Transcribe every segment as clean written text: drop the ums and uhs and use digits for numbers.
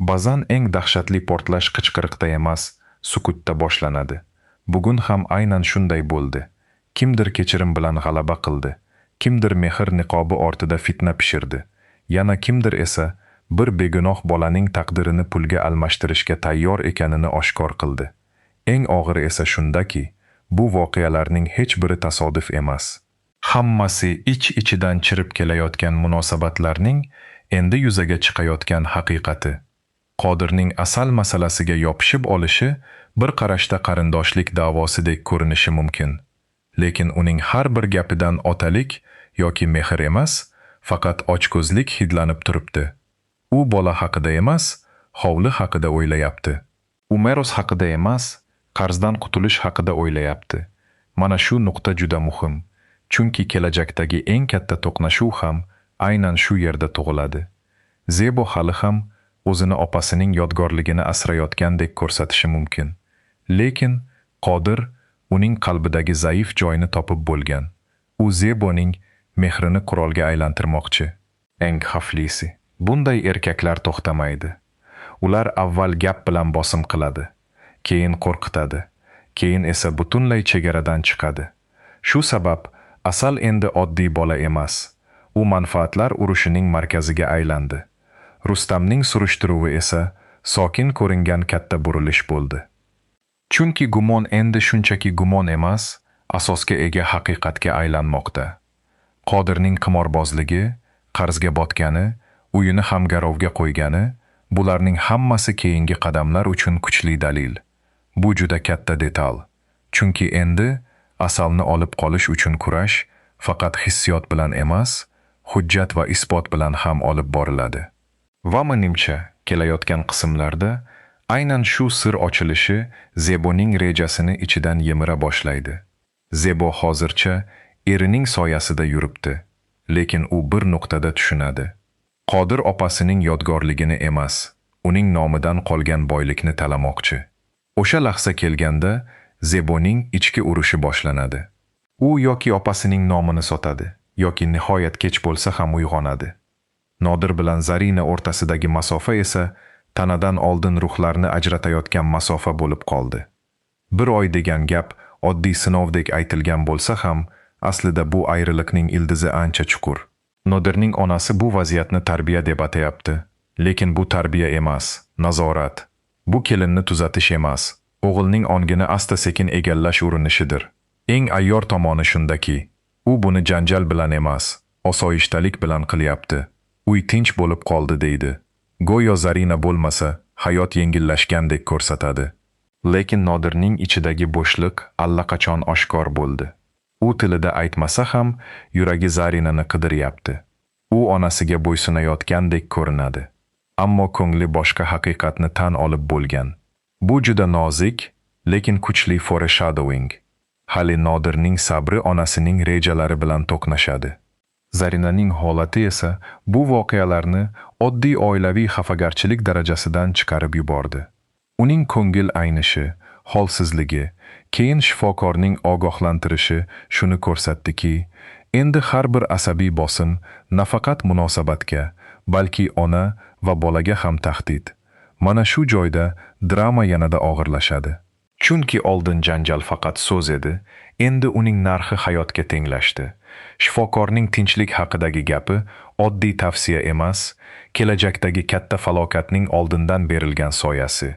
Ba'zan eng dahshatli portlash qichqiriqda emas, sukutda boshlanadi. Bugun ham aynan shunday bo'ldi. Kimdir kechirim bilan g'alaba qildi, kimdir mehr niqobi ortida fitna pishirdi, yana kimdir esa bir begunoh bolaning taqdirini pulga almashtirishga tayyor ekanini oshkor qildi. Eng og'iri esa shundaki, bu voqealarning hech biri tasodif emas. Hammasi ich-ichidan chirib kelayotgan munosabatlarning endi yuzaga chiqayotgan haqiqati. Qodirning asal masalasiga yopishib olishi bir qarashda qarindoshlik da'vosidek ko'rinishi mumkin. Lekin uning har bir gapidan otalik yoki mehr emas, faqat ochko'zlik hidlanib turibdi. U bola haqida emas, hovli haqida o'ylayapti. U meros haqida emas, qarzdan qutulish haqida o'ylayapti. Mana shu nuqta juda muhim. Chunki kelajakdagi eng katta to'qnashuv ham aynan shu yerda tug'iladi. Zebo hali ham o'zini opasining yodgorligini asrayotgandek ko'rsatishi mumkin. Lekin Qodir uning qalbidagi zaif joyini topib bo'lgan. U Zeboning mehrini qurolga aylantirmoqchi. Eng xavflisi, bunday erkaklar to'xtamaydi. Ular avval gap bilan bosim qiladi, keyin qo'rqitadi, keyin esa butunlay chegaradan chiqadi. Shu sabab Asal endi oddiy bola emas. U manfaatlar urushining markaziga aylandi. Rustamning surishtiruvi esa sokin ko'ringan katta burilish bo'ldi. Chunki gumon endi shunchaki gumon emas, asosga ega haqiqatga aylanmoqda. Qodirning qimorbozligi, qarzga botgani, uyini ham garovga qo'ygani, bularning hammasi keyingi qadamlar uchun kuchli dalil. Bu juda katta detal. Chunki endi Asalni olib qolish uchun kurash faqat hissiyot bilan emas, hujjat va isbot bilan ham olib boriladi. Va menimcha, kelayotgan qismlarda aynan shu sir ochilishi Zeboning rejasini ichidan yemira boshlaydi. Zebo hozircha erining soyasida yuribdi, lekin u bir nuqtada tushunadi. Qodir opasining yodgorligini emas, uning nomidan qolgan boylikni talamoqchi. O'sha lahza kelganda Zeboning ichki urushi boshlanadi. U yoki opasining nomini sotadi, yoki nihoyat kech bo'lsa ham uyg'onadi. Nodir bilan Zarina o'rtasidagi masofa esa tanadan oldin ruhlarni ajratayotgan masofa bo'lib qoldi. Bir oy degan gap oddiy sinovdek aytilgan bo'lsa ham, aslida bu ayriliqning ildizi ancha chuqur. Nodirning onasi bu vaziyatni tarbiya deb atayapti, lekin bu tarbiya emas, nazorat. Bu kelinni tuzatish emas, o'g'ilning ongini asta-sekin egallash urinishidir. Eng ayyor tomoni shundaki, u buni janjal bilan emas, osoyishtalik bilan qilyapti. Uy tinch bo'lib qoldi deydi. Go'yo Zarina bo'lmasa, hayot yengillashgandek ko'rsatadi. Lekin Nodirning ichidagi bo'shliq allaqachon oshkor bo'ldi. U tilida aytmasa ham, yuragi Zarinani qidiryapti. U onasiga bo'ysunayotgandek ko'rinadi. Ammo ko'ngli boshqa haqiqatni tan olib bo'lgan. Bu juda nozik, lekin kuchli foreshadowing. Hali Nodirning sabri onasining rejalari bilan to'qnashadi. Zarinaning holati esa bu voqealarni oddiy oilaviy xafagarchilik darajasidan chiqarib yubordi. Uning ko'ngil aynishi, holsizligi, keyin shifokorning ogohlantirishi shuni ko'rsatdiki, endi har bir asabiy bosim nafaqat munosabatga, balki ona va bolaga ham tahdid. Mana shu joyda drama yanada og'irlashadi. Chunki oldin janjal faqat so'z edi, endi uning narxi hayotga tenglashdi. Shifokorning tinchlik haqidagi gapi oddiy tavsiya emas, kelajakdagi katta falokatning oldindan berilgan soyasi.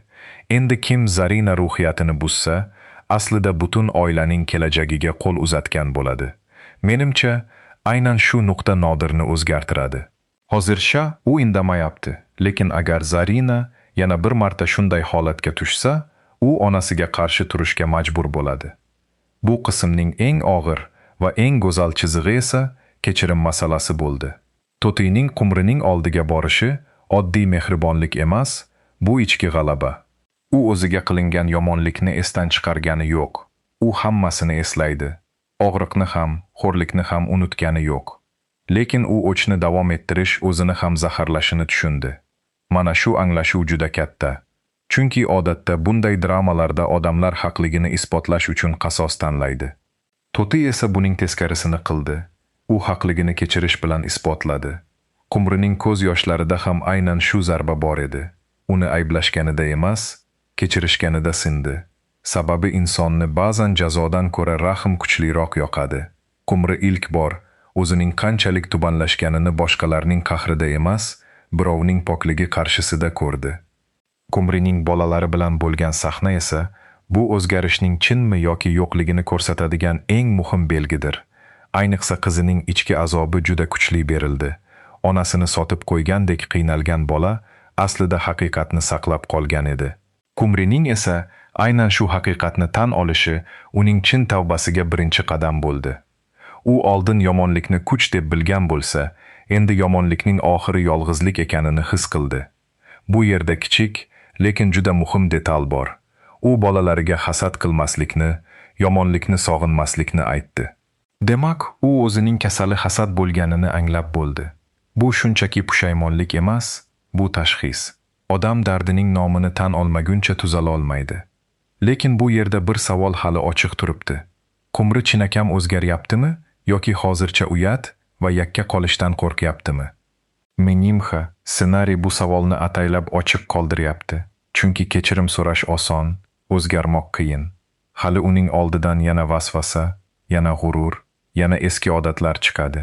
Endi kim Zarina ruhiyatini buzsa, aslida butun oilaning kelajagiga qo'l uzatgan bo'ladi. Menimcha, aynan shu nuqta Nodirni o'zgartiradi. Hozircha u indamayapti, lekin agar Zarina yana bir marta shunday holatga tushsa, u onasiga qarshi turishga majbur bo'ladi. Bu qismning eng og'ir va eng go'zal chizig'i esa kechirim masalasi bo'ldi. To'tining qumrining oldiga borishi oddiy mehribonlik emas, bu ichki g'alaba. U o'ziga qilingan yomonlikni esdan chiqargani yo'q. U hammasini eslaydi. Og'riqni ham, xo'rlikni ham unutgani yo'q. Lekin u o'chni davom ettirish o'zini ham zaharlashini tushundi. Mana shu anglashuv juda katta. Chunki odatda bunday dramalarda odamlar haqligini isbotlash uchun qasos tanlaydi. To'ti esa buning teskarisini qildi. U haqligini kechirish bilan isbotladi. Qumrining ko'z yoshlarida ham aynan shu zarba bor edi. uni ayblashganida emas, kechirishganida sindi. Sababi insonni ba'zan jazodan ko'ra rahm kuchliroq yoqadi. Qumri ilk bor o'zining qanchalik tubanlashganini boshqalarning qahrida emas, birovning pokligi qarshisida ko'rdi. Qumrining bolalari bilan bo'lgan sahna esa bu o'zgarishning chinmi yoki yo'qligini ko'rsatadigan eng muhim belgidir. Ayniqsa qizining ichki azobi juda kuchli berildi. Onasini sotib qo'ygandek qiynalgan bola aslida haqiqatni saqlab qolgan edi. Qumrining esa aynan shu haqiqatni tan olishi uning chin tavbasiga birinchi qadam bo'ldi. U oldin yomonlikni kuch deb bilgan bo'lsa, endi yomonlikning oxiri yolg'izlik ekanini his qildi. Bu yerda kichik, lekin juda muhim detal bor. U bolalariga hasad qilmaslikni, yomonlikni sog'inmaslikni aytdi. Demak, u o'zining kasali hasad bo'lganini anglab bo'ldi. Bu shunchaki pushaymonlik emas, bu tashxis. Odam dardining nomini tan olmaguncha tuzala olmaydi. Lekin bu yerda bir savol hali ochiq turibdi. Qumri chinakam o'zgaryaptimi yoki hozircha uyat va yakka qolishdan qo'rqyaptimi? Menimcha, ssenariy bu savolni ataylab ochiq qoldiryapti. Chunki kechirim so'rash oson, o'zgarmoq qiyin. Hali uning oldidan yana vasvasa, yana g'urur, yana eski odatlar chiqadi.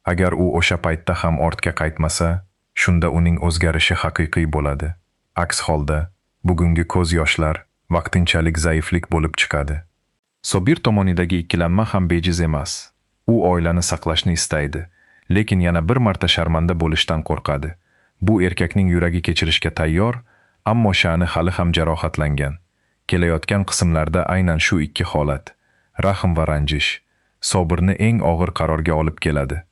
Agar u o'sha paytda ham ortga qaytmasa, shunda uning o'zgarishi haqiqiy bo'ladi. Aks holda, bugungi ko'z yoshlar vaqtinchalik zaiflik bo'lib chiqadi. Sobir tomonidagi ikkilanma ham bejiz emas. U oilani saqlashni istaydi, lekin yana bir marta sharmanda bo'lishdan qo'rqadi. Bu erkakning yuragi kechirishga tayyor, ammo sha'ni hali ham jarohatlangan. Kelayotgan qismlarda aynan shu ikki holat, rahm va ranjish, Sobirni eng og'ir qarorga olib keladi.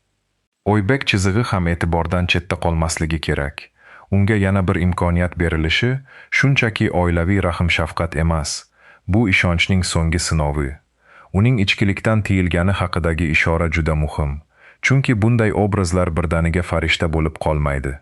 Oybek chizig'i ham e'tibordan chetda qolmasligi kerak. Unga yana bir imkoniyat berilishi shunchaki oilaviy rahm-shafqat emas, bu ishonchning so'nggi sinovi. Uning ichkilikdan tiyilgani haqidagi ishora juda muhim, chunki bunday obrazlar birdaniga farishta bo'lib qolmaydi.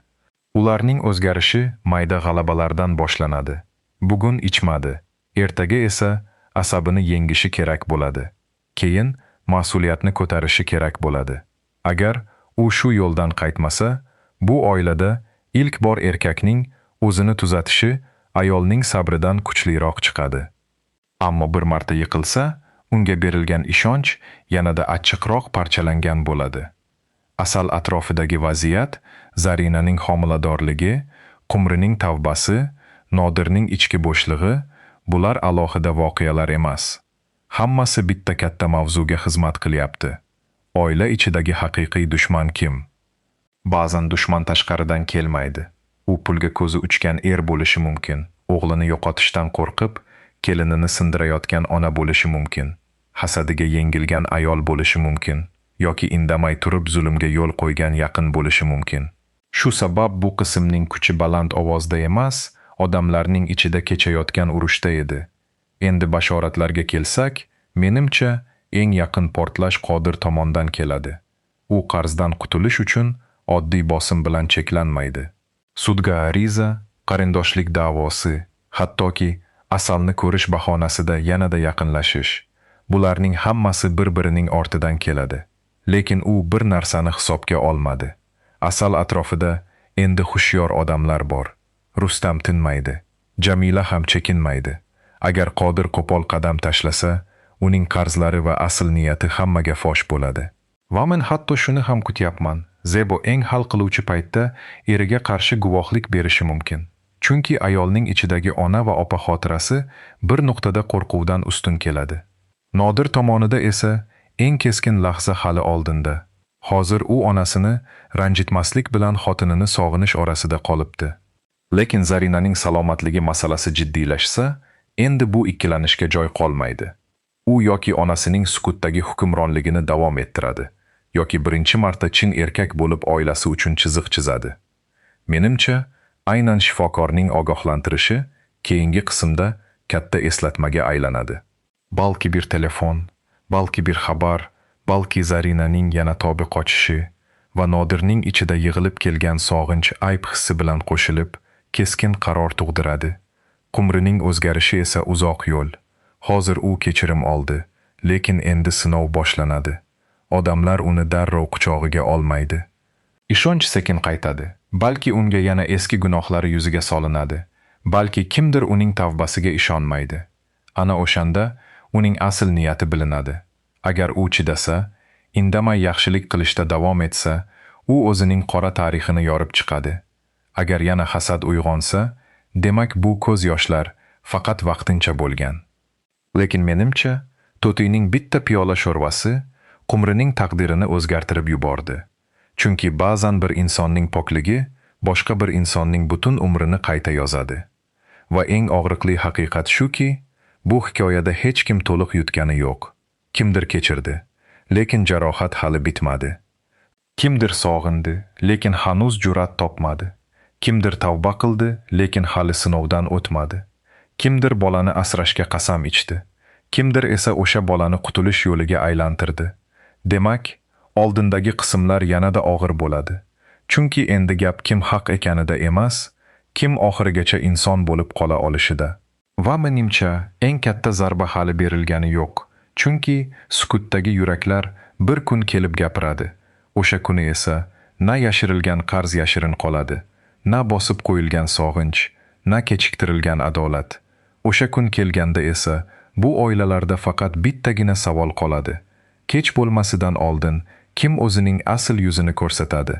Ularning o'zgarishi mayda g'alabalardan boshlanadi. Bugun ichmadi, ertaga esa asabini yengishi kerak bo'ladi. Keyin mas'uliyatni ko'tarishi kerak bo'ladi. Agar u shu yo'ldan qaytmasa, bu oilada ilk bor erkakning o'zini tuzatishi ayolning sabridan kuchliroq chiqadi. Ammo bir marta yiqilsa, unga berilgan ishonch yanada achchiqroq parchalangan bo'ladi. Asal atrofidagi vaziyat, Zarinaning homiladorligi, Qumrining tavbasi, Nodirning ichki bo'shlig'i, bular alohida voqealar emas. Hammasi bitta katta mavzuga xizmat qilyapti. Oila ichidagi haqiqiy dushman kim? Ba'zan dushman tashqaridan kelmaydi. U pulga ko'zi uchgan bo'lishi mumkin. O'g'lini yo'qotishdan qo'rqib, kelinini sindirayotgan ona bo'lishi mumkin. Hasadiga yengilgan ayol bo'lishi mumkin. Yoki indamay turib zulmga yo'l qo'ygan yaqin bo'lishi mumkin. Shu sabab bu qismning kuchi baland ovozda emas, odamlarning ichida kechayotgan urushda edi. Endi bashoratlarga kelsak, menimcha eng yaqin portlash Qodir tomondan keladi. U qarzdan qutulish uchun oddiy bosim bilan cheklanmaydi. Sudga ariza, qarindoshlik da'vosi, hattoki asalni ko'rish bahonasida yanada yaqinlashish. Bularning hammasi bir-birining ortidan keladi. Lekin u bir narsani hisobga olmadi. Asal atrofida endi xushyor odamlar bor. Rustam tinmaydi. Jamila ham chekinmaydi. Agar Qodir qo'pol qadam tashlasa, uning qarzlari va asl niyati hammaga fosh bo'ladi. Va men hatto shuni ham kutyapman. Zebo eng hal qiluvchi paytda eriga qarshi guvohlik berishi mumkin. Chunki ayolning ichidagi ona va opa xotirasi bir nuqtada qo'rquvdan ustun keladi. Nodir tomonida esa eng keskin lahza hali oldinda. Hozir u onasini ranjitmaslik bilan xotinini sog'inish orasida qolibdi. Lekin Zarinaning salomatligi masalasi jiddiylashsa, endi bu ikkilanishga joy qolmaydi. U yoki onasining sukutdagi hukmronligini davom ettiradi, yoki birinchi marta chin erkak bo'lib oilasi uchun chiziq chizadi. Menimcha, aynan shifokorning ogohlantirishi keyingi qismda katta eslatmaga aylanadi. Balki bir telefon, balki bir xabar, balki Zarinaning yana tobi qochishi va Nodirning ichida yig'ilib kelgan sog'inch ayb hissi bilan qo'shilib, keskin qaror tug'diradi. Qumrining o'zgarishi esa uzoq yo'l. Hozir u kechirim oldi, lekin endi sinov boshlanadi. Odamlar uni darrov quchog'iga olmaydi. Ishonch sekin qaytadi. Balki unga yana eski gunohlari yuziga solinadi. balki kimdir uning tavbasiga ishonmaydi. Ana o'shanda uning asl niyati bilinadi. Agar u chidasa, indamay yaxshilik qilishda davom etsa, u o'zining qora tarixini yorib chiqadi. Agar yana hasad uyg'onsa, demak bu ko'z yoshlar faqat vaqtincha bo'lgan. Lekin menimcha, To'tining bitta piyola sho'rvasi Qumrining taqdirini o'zgartirib yubordi. Chunki ba'zan bir insonning pokligi boshqa bir insonning butun umrini qayta yozadi. Va eng og'riqli haqiqat shuki, bu hikoyada hech kim to'liq yutgani yo'q. Kimdir kechirdi, lekin jarohat hali bitmadi. Kimdir sog'indi, lekin hanuz jur'at topmadi. Kimdir tavba qildi, lekin hali sinovdan o'tmadi. Kimdir bolani asrashga qasam ichdi. Kimdir esa o'sha bolani qutulish yo'liga aylantirdi. Demak, oldindagi qismlar yanada og'ir bo'ladi. Chunki endi gap kim haq ekanida emas, kim oxirigacha inson bo'lib qola olishida. Va menimcha, eng katta zarba hali berilgani yo'q. Chunki sukutdagi yuraklar bir kun kelib gapiradi. O'sha kuni esa na yashirilgan qarz yashirin qoladi, na bosib qo'yilgan sog'inch, na kechiktirilgan adolat. O'sha kun kelganda esa bu oilalarda faqat bittagina savol qoladi. Kech bo'lmasidan oldin kim o'zining asl yuzini ko'rsatadi?